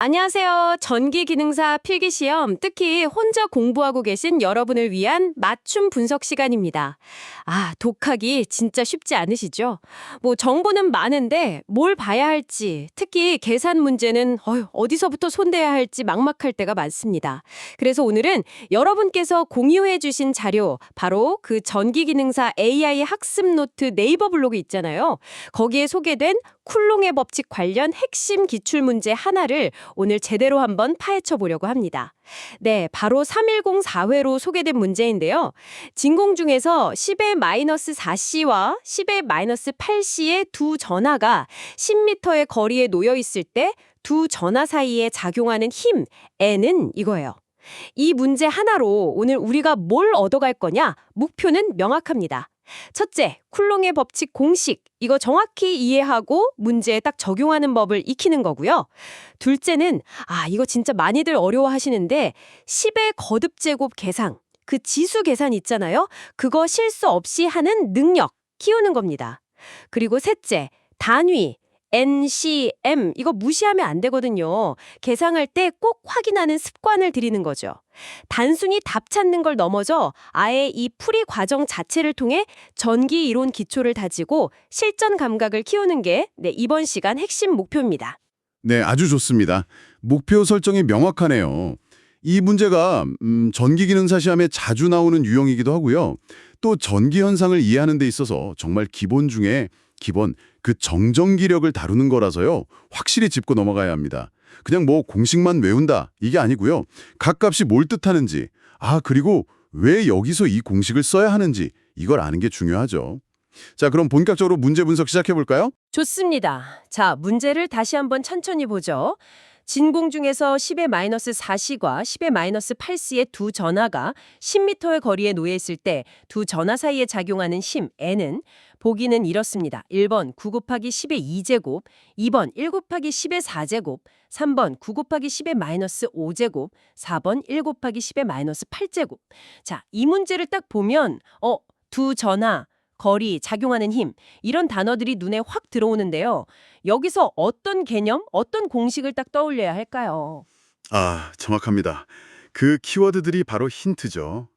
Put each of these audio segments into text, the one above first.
안녕하세요. 전기기능사 필기시험, 특히 혼자 공부하고 계신 여러분을 위한 맞춤 분석 시간입니다. 독하기 진짜 쉽지 않으시죠? 정보는 많은데 뭘 봐야 할지, 특히 계산 문제는 어디서부터 손대야 할지 막막할 때가 많습니다. 그래서 오늘은 여러분께서 공유해 주신 자료, 바로 그 전기기능사 AI 학습 노트 네이버 블로그 있잖아요. 거기에 소개된 쿨롱의 법칙 관련 핵심 기출문제 하나를 오늘 제대로 한번 파헤쳐 보려고 합니다. 네, 바로 3104회로 소개된 문제인데요. 진공 중에서 10의 마이너스 4c와 10의 마이너스 8c의 두 전하가 10m의 거리에 놓여 있을 때 두 전하 사이에 작용하는 힘, N은 이거예요. 이 문제 하나로 오늘 우리가 뭘 얻어갈 거냐? 목표는 명확합니다. 첫째, 쿨롱의 법칙 공식, 이거 정확히 이해하고 문제에 딱 적용하는 법을 익히는 거고요. 둘째는, 이거 진짜 많이들 어려워하시는데 10의 거듭제곱 계산, 그 지수 계산 있잖아요. 그거 실수 없이 하는 능력 키우는 겁니다. 그리고 셋째, 단위, NCM, 이거 무시하면 안 되거든요. 계산할 때 꼭 확인하는 습관을 들이는 거죠. 단순히 답 찾는 걸 넘어서 아예 이 풀이 과정 자체를 통해 전기 이론 기초를 다지고 실전 감각을 키우는 게 이번 시간 핵심 목표입니다. 네, 아주 좋습니다. 목표 설정이 명확하네요. 이 문제가 전기기능사 시험에 자주 나오는 유형이기도 하고요. 또 전기 현상을 이해하는 데 있어서 정말 기본 중에 기본, 그 정전기력을 다루는 거라서요. 확실히 짚고 넘어가야 합니다. 그냥 공식만 외운다, 이게 아니고요. 각 값이 뭘 뜻하는지, 그리고 왜 여기서 이 공식을 써야 하는지 이걸 아는 게 중요하죠. 자, 그럼 본격적으로 문제 분석 시작해 볼까요? 좋습니다. 자, 문제를 다시 한번 천천히 보죠. 진공 중에서 10의 마이너스 4c과 10의 마이너스 8c의 두 전하가 10m의 거리에 놓여 있을 때 두 전하 사이에 작용하는 힘 N은 보기는 이렇습니다. 1번 9 곱하기 10의 2제곱, 2번 1 곱하기 10의 4제곱, 3번 9 곱하기 10의 마이너스 5제곱, 4번 1 곱하기 10의 마이너스 8제곱. 자, 이 문제를 딱 보면 두 전하, 거리, 작용하는 힘, 이런 단어들이 눈에 확 들어오는데요. 여기서 어떤 개념, 어떤 공식을 딱 떠올려야 할까요? 정확합니다. 그 키워드들이 바로 힌트죠.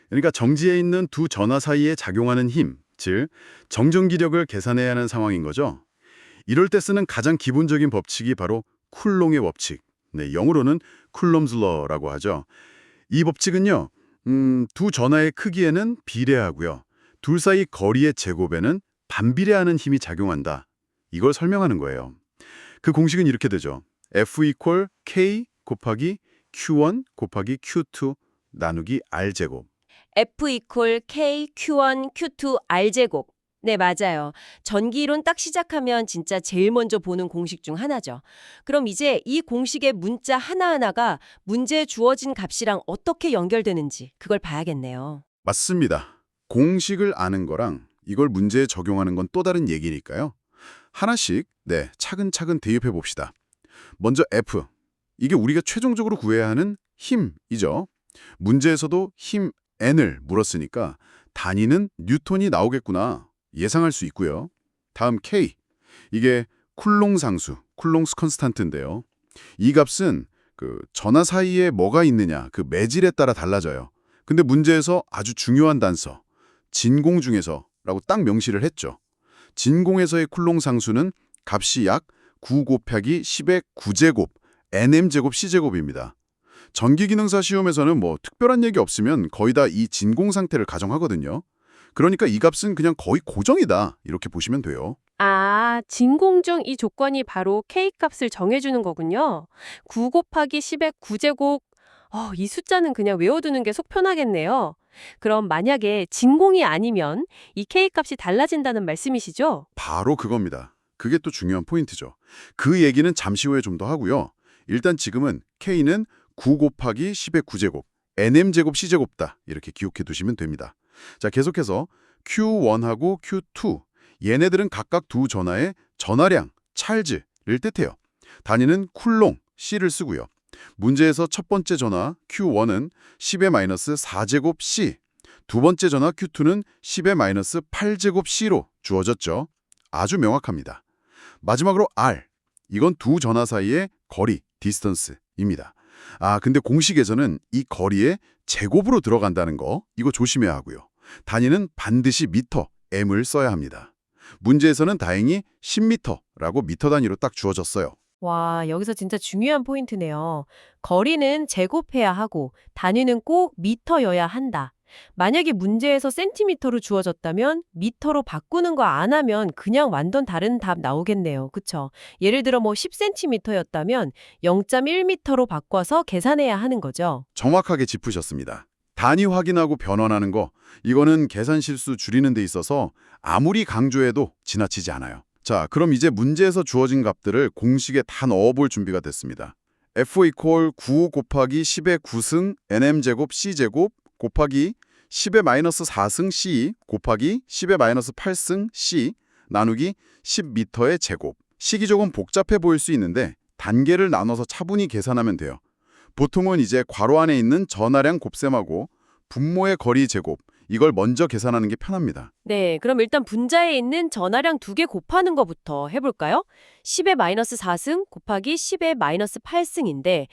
그러니까 정지에 있는 두 전하 사이에 작용하는 힘, 즉 정전기력을 계산해야 하는 상황인 거죠. 이럴 때 쓰는 가장 기본적인 법칙이 바로 쿨롱의 법칙, 영어로는 쿨럼's law라고 하죠. 이 법칙은요, 두 전하의 크기에는 비례하고요. 둘 사이 거리의 제곱에는 반비례하는 힘이 작용한다. 이걸 설명하는 거예요. 그 공식은 이렇게 되죠. F equal K 곱하기 Q1 곱하기 Q2 나누기 R제곱. F equal K, Q1, Q2, R제곱. 네, 맞아요. 전기이론 딱 시작하면 진짜 제일 먼저 보는 공식 중 하나죠. 그럼 이제 이 공식의 문자 하나하나가 문제에 주어진 값이랑 어떻게 연결되는지 그걸 봐야겠네요. 맞습니다. 공식을 아는 거랑 이걸 문제에 적용하는 건 또 다른 얘기니까요. 하나씩 차근차근 대입해 봅시다. 먼저 F, 이게 우리가 최종적으로 구해야 하는 힘이죠. 문제에서도 힘 N을 물었으니까 단위는 뉴턴이 나오겠구나 예상할 수 있고요. 다음 K, 이게 쿨롱 상수, 쿨롱스 컨스탄트인데요. 이 값은 그 전하 사이에 뭐가 있느냐, 그 매질에 따라 달라져요. 근데 문제에서 아주 중요한 단서, 진공 중에서라고 딱 명시를 했죠. 진공에서의 쿨롱 상수는 값이 약 9 곱하기 10의 9제곱, nm제곱 c제곱입니다. 전기기능사 시험에서는 특별한 얘기 없으면 거의 다 이 진공 상태를 가정하거든요. 그러니까 이 값은 그냥 거의 고정이다, 이렇게 보시면 돼요. 진공 중 이 조건이 바로 K 값을 정해주는 거군요. 9 곱하기 10의 9제곱. 이 숫자는 그냥 외워두는 게 속 편하겠네요. 그럼 만약에 진공이 아니면 이 K 값이 달라진다는 말씀이시죠? 바로 그겁니다. 그게 또 중요한 포인트죠. 그 얘기는 잠시 후에 좀 더 하고요. 일단 지금은 K는 9 곱하기 10의 9제곱, nm제곱 c제곱다, 이렇게 기억해 두시면 됩니다. 자, 계속해서 Q1하고 Q2, 얘네들은 각각 두 전하의 전하량, 찰즈를 뜻해요. 단위는 쿨롱, C를 쓰고요. 문제에서 첫 번째 전하 Q1은 10의 마이너스 4제곱 C, 두 번째 전하 Q2는 10의 마이너스 8제곱 C로 주어졌죠. 아주 명확합니다. 마지막으로 R, 이건 두 전하 사이의 거리, distance입니다. 근데 공식에서는 이 거리에 제곱으로 들어간다는 거 이거 조심해야 하고요. 단위는 반드시 미터, m을 써야 합니다. 문제에서는 다행히 10m라고 미터 단위로 딱 주어졌어요. 와, 여기서 진짜 중요한 포인트네요. 거리는 제곱해야 하고 단위는 꼭 미터여야 한다. 만약에 문제에서 센티미터로 주어졌다면 미터로 바꾸는 거 안 하면 그냥 완전 다른 답 나오겠네요. 그쵸? 예를 들어 뭐 10cm였다면 0.1m로 바꿔서 계산해야 하는 거죠. 정확하게 짚으셨습니다. 단위 확인하고 변환하는 거, 이거는 계산 실수 줄이는 데 있어서 아무리 강조해도 지나치지 않아요. 자, 그럼 이제 문제에서 주어진 값들을 공식에 다 넣어볼 준비가 됐습니다. F 이퀄 9 곱하기 10의 9승 nm제곱 c제곱 곱하기 10의 마이너스 4승 c 곱하기 10의 마이너스 8승 c 나누기 10m의 제곱. 식이 조금 복잡해 보일 수 있는데 단계를 나눠서 차분히 계산하면 돼요. 보통은 이제 괄호 안에 있는 전하량 곱셈하고 분모의 거리 제곱, 이걸 먼저 계산하는 게 편합니다. 네, 그럼 일단 분자에 있는 전하량 2개 곱하는 것부터 해볼까요? 10의 마이너스 4승 곱하기 10의 마이너스 8승인데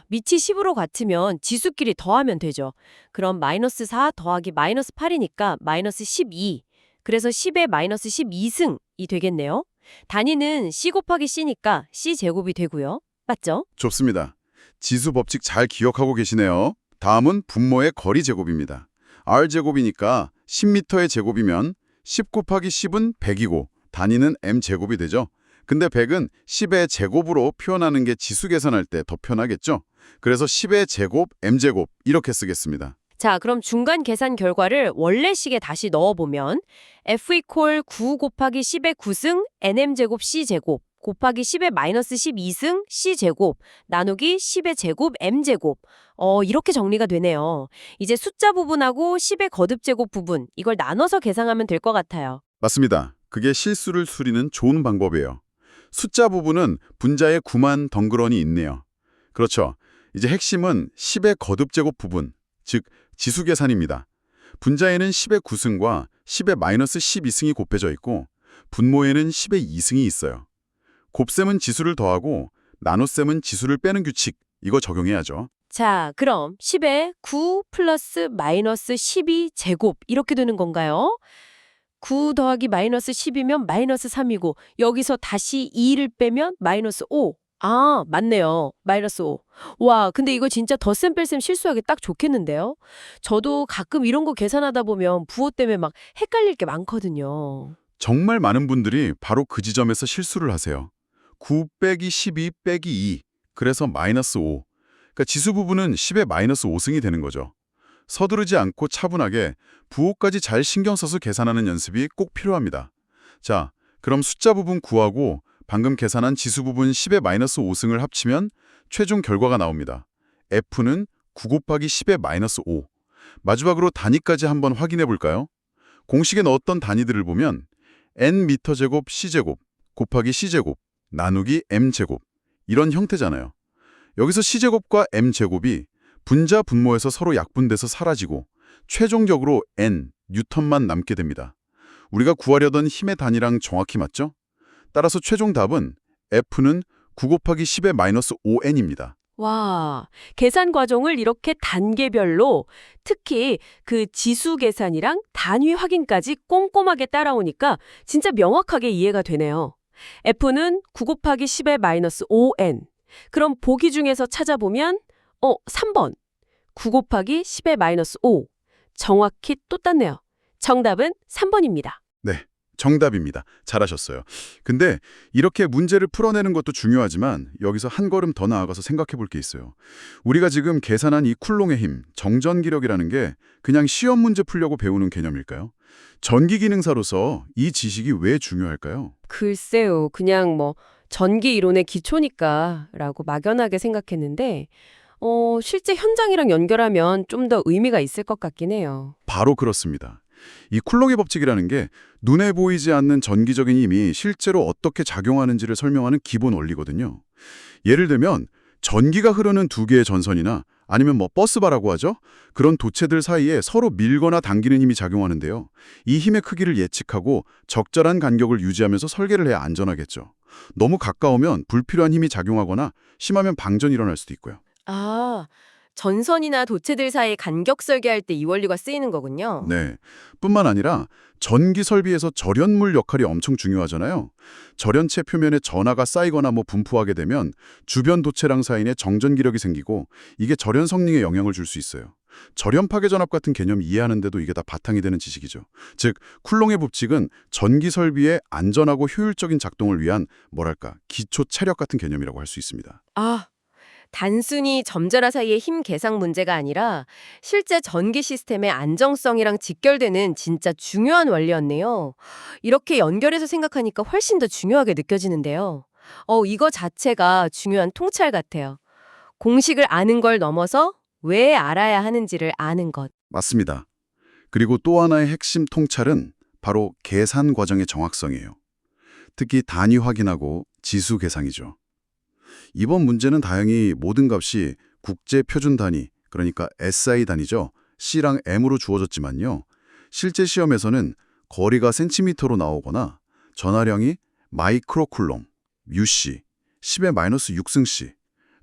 밑이 10으로 같으면 지수끼리 더하면 되죠. 그럼 마이너스 4 더하기 마이너스 8이니까 마이너스 12. 그래서 10의 마이너스 12승이 되겠네요. 단위는 c 곱하기 c니까 c제곱이 되고요. 맞죠? 좋습니다. 지수 법칙 잘 기억하고 계시네요. 다음은 분모의 거리 제곱입니다. r제곱이니까 10m의 제곱이면 10 곱하기 10은 100이고 단위는 m제곱이 되죠. 근데 100은 10의 제곱으로 표현하는 게 지수 계산할 때 더 편하겠죠? 그래서 10의 제곱, m제곱 이렇게 쓰겠습니다. 자, 그럼 중간 계산 결과를 원래식에 다시 넣어보면 F 이퀄 9 곱하기 10의 9승 nm제곱 c제곱 곱하기 10의 마이너스 12승 c제곱 나누기 10의 제곱 m제곱 이렇게 정리가 되네요. 이제 숫자 부분하고 10의 거듭제곱 부분 이걸 나눠서 계산하면 될 것 같아요. 맞습니다. 그게 실수를 줄이는 좋은 방법이에요. 숫자 부분은 분자에 9만 덩그러니 있네요. 그렇죠. 이제 핵심은 10의 거듭제곱 부분, 즉 지수 계산입니다. 분자에는 10의 9승과 10의 마이너스 12승이 곱해져 있고 분모에는 10의 2승이 있어요. 곱셈은 지수를 더하고 나눗셈은 지수를 빼는 규칙, 이거 적용해야죠. 자, 그럼 10의 9 플러스 마이너스 12 제곱 이렇게 되는 건가요? 9 더하기 마이너스 10이면 마이너스 3이고 여기서 다시 2를 빼면 마이너스 5. 맞네요. 마이너스 5. 와, 근데 이거 진짜 덧셈 뺄셈 실수하기 딱 좋겠는데요? 저도 가끔 이런 거 계산하다 보면 부호 때문에 막 헷갈릴 게 많거든요. 정말 많은 분들이 바로 그 지점에서 실수를 하세요. 9 빼기 12 빼기 2, 그래서 마이너스 5. 그러니까 지수 부분은 10의 마이너스 5승이 되는 거죠. 서두르지 않고 차분하게 부호까지 잘 신경 써서 계산하는 연습이 꼭 필요합니다. 자, 그럼 숫자 부분 구하고 방금 계산한 지수 부분 10의 마이너스 5승을 합치면 최종 결과가 나옵니다. F는 9 곱하기 10의 마이너스 5. 마지막으로 단위까지 한번 확인해 볼까요? 공식에 넣었던 단위들을 보면 nm제곱 c제곱 곱하기 c제곱 나누기 m제곱 이런 형태잖아요. 여기서 c제곱과 m제곱이 분자 분모에서 서로 약분돼서 사라지고 최종적으로 n, 뉴턴만 남게 됩니다. 우리가 구하려던 힘의 단위랑 정확히 맞죠? 따라서 최종 답은 F는 9 곱하기 10의 마이너스 5n입니다. 와, 계산 과정을 이렇게 단계별로 특히 그 지수 계산이랑 단위 확인까지 꼼꼼하게 따라오니까 진짜 명확하게 이해가 되네요. F는 9 곱하기 10의 마이너스 5n. 그럼 보기 중에서 찾아보면 3번. 9 곱하기 10의 마이너스 5. 정확히 또 땄네요. 정답은 3번입니다. 네, 정답입니다. 잘하셨어요. 근데 이렇게 문제를 풀어내는 것도 중요하지만 여기서 한 걸음 더 나아가서 생각해 볼 게 있어요. 우리가 지금 계산한 이 쿨롱의 힘, 정전기력이라는 게 그냥 시험 문제 풀려고 배우는 개념일까요? 전기기능사로서 이 지식이 왜 중요할까요? 글쎄요. 그냥 전기 이론의 기초니까 라고 막연하게 생각했는데 실제 현장이랑 연결하면 좀 더 의미가 있을 것 같긴 해요. 바로 그렇습니다. 이 쿨롱의 법칙이라는 게 눈에 보이지 않는 전기적인 힘이 실제로 어떻게 작용하는지를 설명하는 기본 원리거든요. 예를 들면 전기가 흐르는 두 개의 전선이나 아니면 버스바라고 하죠. 그런 도체들 사이에 서로 밀거나 당기는 힘이 작용하는데요. 이 힘의 크기를 예측하고 적절한 간격을 유지하면서 설계를 해야 안전하겠죠. 너무 가까우면 불필요한 힘이 작용하거나 심하면 방전이 일어날 수도 있고요. 아, 전선이나 도체들 사이 간격 설계할 때 이 원리가 쓰이는 거군요. 네. 뿐만 아니라 전기 설비에서 절연물 역할이 엄청 중요하잖아요. 절연체 표면에 전하가 쌓이거나 분포하게 되면 주변 도체랑 사이에 정전 기력이 생기고 이게 절연 성능에 영향을 줄 수 있어요. 절연 파괴 전압 같은 개념 이해하는데도 이게 다 바탕이 되는 지식이죠. 즉, 쿨롱의 법칙은 전기 설비의 안전하고 효율적인 작동을 위한 기초 체력 같은 개념이라고 할 수 있습니다. 아, 단순히 점절화 사이의 힘 계상 문제가 아니라 실제 전기 시스템의 안정성이랑 직결되는 진짜 중요한 원리였네요. 이렇게 연결해서 생각하니까 훨씬 더 중요하게 느껴지는데요. 이거 자체가 중요한 통찰 같아요. 공식을 아는 걸 넘어서 왜 알아야 하는지를 아는 것. 맞습니다. 그리고 또 하나의 핵심 통찰은 바로 계산 과정의 정확성이에요. 특히 단위 확인하고 지수 계상이죠. 이번 문제는 다행히 모든 값이 국제 표준 단위, 그러니까 SI 단위죠. C랑 M으로 주어졌지만요. 실제 시험에서는 거리가 센티미터로 나오거나 전하량이 마이크로쿨롱, UC, 10의 마이너스 6승C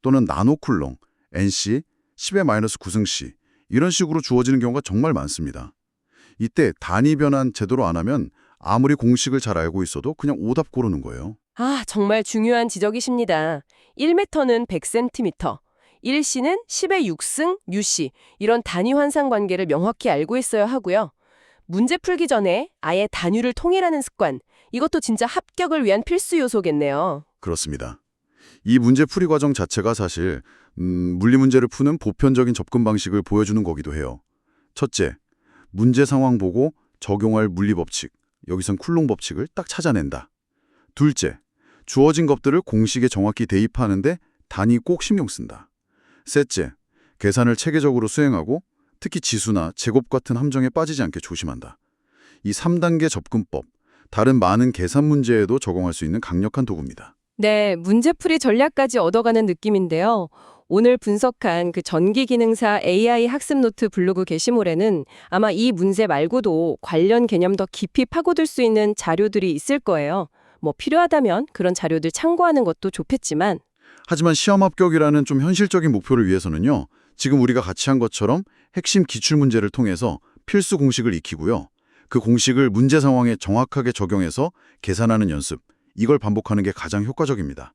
또는 나노쿨롱, NC, 10의 마이너스 9승C 이런 식으로 주어지는 경우가 정말 많습니다. 이때 단위 변환 제대로 안 하면 아무리 공식을 잘 알고 있어도 그냥 오답 고르는 거예요. 아, 정말 중요한 지적이십니다. 1m는 100cm, 1c는 10의 6승 UC 이런 단위 환상 관계를 명확히 알고 있어야 하고요. 문제 풀기 전에 아예 단위를 통일하는 습관, 이것도 진짜 합격을 위한 필수 요소겠네요. 그렇습니다. 이 문제 풀이 과정 자체가 사실 물리 문제를 푸는 보편적인 접근 방식을 보여주는 거기도 해요. 첫째, 문제 상황 보고 적용할 물리 법칙, 여기선 쿨롱 법칙을 딱 찾아낸다. 둘째, 주어진 것들을 공식에 정확히 대입하는데 단위 꼭 신경 쓴다. 셋째, 계산을 체계적으로 수행하고 특히 지수나 제곱 같은 함정에 빠지지 않게 조심한다. 이 3단계 접근법, 다른 많은 계산 문제에도 적용할 수 있는 강력한 도구입니다. 네, 문제풀이 전략까지 얻어가는 느낌인데요. 오늘 분석한 그 전기기능사 AI 학습 노트 블로그 게시물에는 아마 이 문제 말고도 관련 개념 더 깊이 파고들 수 있는 자료들이 있을 거예요. 필요하다면 그런 자료들 참고하는 것도 좋겠지만. 하지만 시험 합격이라는 좀 현실적인 목표를 위해서는요. 지금 우리가 같이 한 것처럼 핵심 기출 문제를 통해서 필수 공식을 익히고요. 그 공식을 문제 상황에 정확하게 적용해서 계산하는 연습, 이걸 반복하는 게 가장 효과적입니다.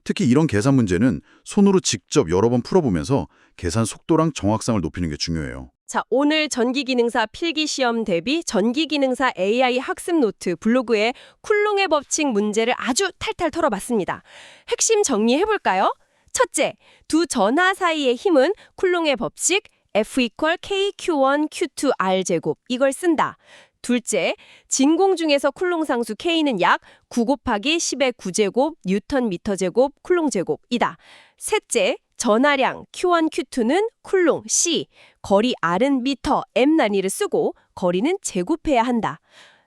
특히 이런 계산 문제는 손으로 직접 여러 번 풀어보면서 계산 속도랑 정확성을 높이는 게 중요해요. 자, 오늘 전기기능사 필기시험 대비 전기기능사 AI 학습 노트 블로그의 쿨롱의 법칙 문제를 아주 탈탈 털어봤습니다. 핵심 정리해볼까요? 첫째, 두 전하 사이의 힘은 쿨롱의 법칙 F = KQ1 Q2 R 제곱 이걸 쓴다. 둘째, 진공 중에서 쿨롱 상수 K는 약 9 곱하기 10의 9제곱 뉴턴 미터 제곱 쿨롱 제곱이다. 셋째, 전하량 Q1, Q2는 쿨롱 C, 거리 R은 미터, M 단위를 쓰고 거리는 제곱해야 한다.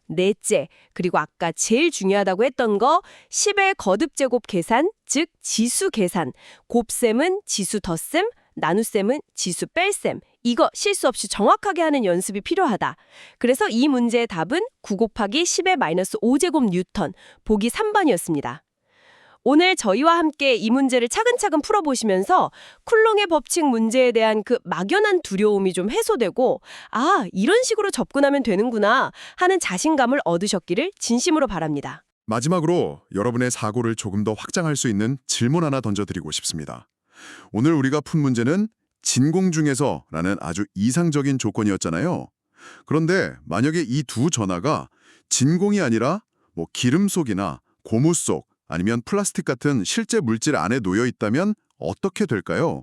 넷째, 그리고 아까 제일 중요하다고 했던 거 10의 거듭 제곱 계산, 즉 지수 계산. 곱셈은 지수 덧셈, 나눗셈은 지수 뺄셈. 이거 실수 없이 정확하게 하는 연습이 필요하다. 그래서 이 문제의 답은 9 곱하기 10의 마이너스 5제곱 뉴턴, 보기 3번이었습니다. 오늘 저희와 함께 이 문제를 차근차근 풀어보시면서 쿨롱의 법칙 문제에 대한 그 막연한 두려움이 좀 해소되고 이런 식으로 접근하면 되는구나 하는 자신감을 얻으셨기를 진심으로 바랍니다. 마지막으로 여러분의 사고를 조금 더 확장할 수 있는 질문 하나 던져드리고 싶습니다. 오늘 우리가 푼 문제는 진공 중에서라는 아주 이상적인 조건이었잖아요. 그런데 만약에 이 두 전하가 진공이 아니라 기름 속이나 고무 속 아니면 플라스틱 같은 실제 물질 안에 놓여 있다면 어떻게 될까요?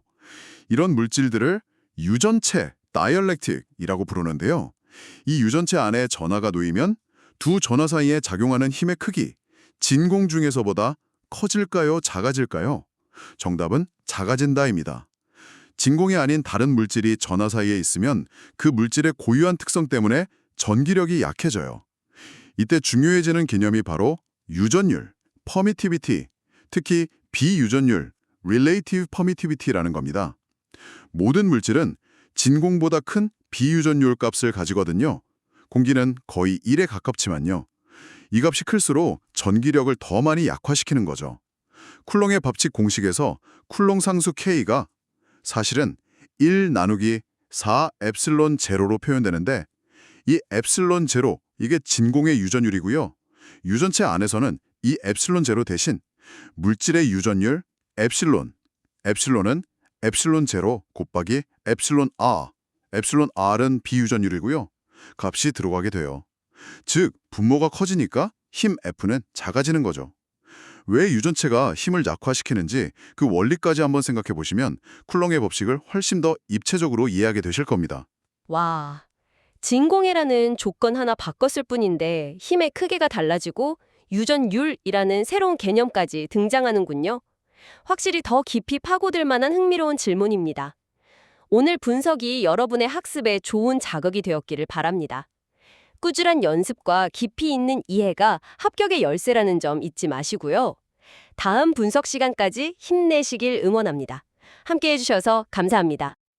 이런 물질들을 유전체, 다이얼렉틱이라고 부르는데요. 이 유전체 안에 전하가 놓이면 두 전하 사이에 작용하는 힘의 크기, 진공 중에서보다 커질까요, 작아질까요? 정답은 작아진다입니다. 진공이 아닌 다른 물질이 전하 사이에 있으면 그 물질의 고유한 특성 때문에 전기력이 약해져요. 이때 중요해지는 개념이 바로 유전율, 퍼미티비티, 특히 비유전율, relative permittivity라는 겁니다. 모든 물질은 진공보다 큰 비유전율 값을 가지거든요. 공기는 거의 1에 가깝지만요. 이 값이 클수록 전기력을 더 많이 약화시키는 거죠. 쿨롱의 법칙 공식에서 쿨롱 상수 K가 사실은 1 나누기 4 엡실론 제로로 표현되는데 이 엡실론 제로, 이게 진공의 유전율이고요. 유전체 안에서는 이 엡실론 제로 대신 물질의 유전율 엡실론, 엡실론은 엡실론 제로 곱하기 엡실론 R, 엡실론 R은 비유전율이고요. 값이 들어가게 돼요. 즉, 분모가 커지니까 힘 F는 작아지는 거죠. 왜 유전체가 힘을 약화시키는지 그 원리까지 한번 생각해 보시면 쿨롱의 법칙을 훨씬 더 입체적으로 이해하게 되실 겁니다. 와, 진공이라는 조건 하나 바꿨을 뿐인데 힘의 크기가 달라지고 유전율이라는 새로운 개념까지 등장하는군요. 확실히 더 깊이 파고들 만한 흥미로운 질문입니다. 오늘 분석이 여러분의 학습에 좋은 자극이 되었기를 바랍니다. 꾸준한 연습과 깊이 있는 이해가 합격의 열쇠라는 점 잊지 마시고요. 다음 분석 시간까지 힘내시길 응원합니다. 함께해 주셔서 감사합니다.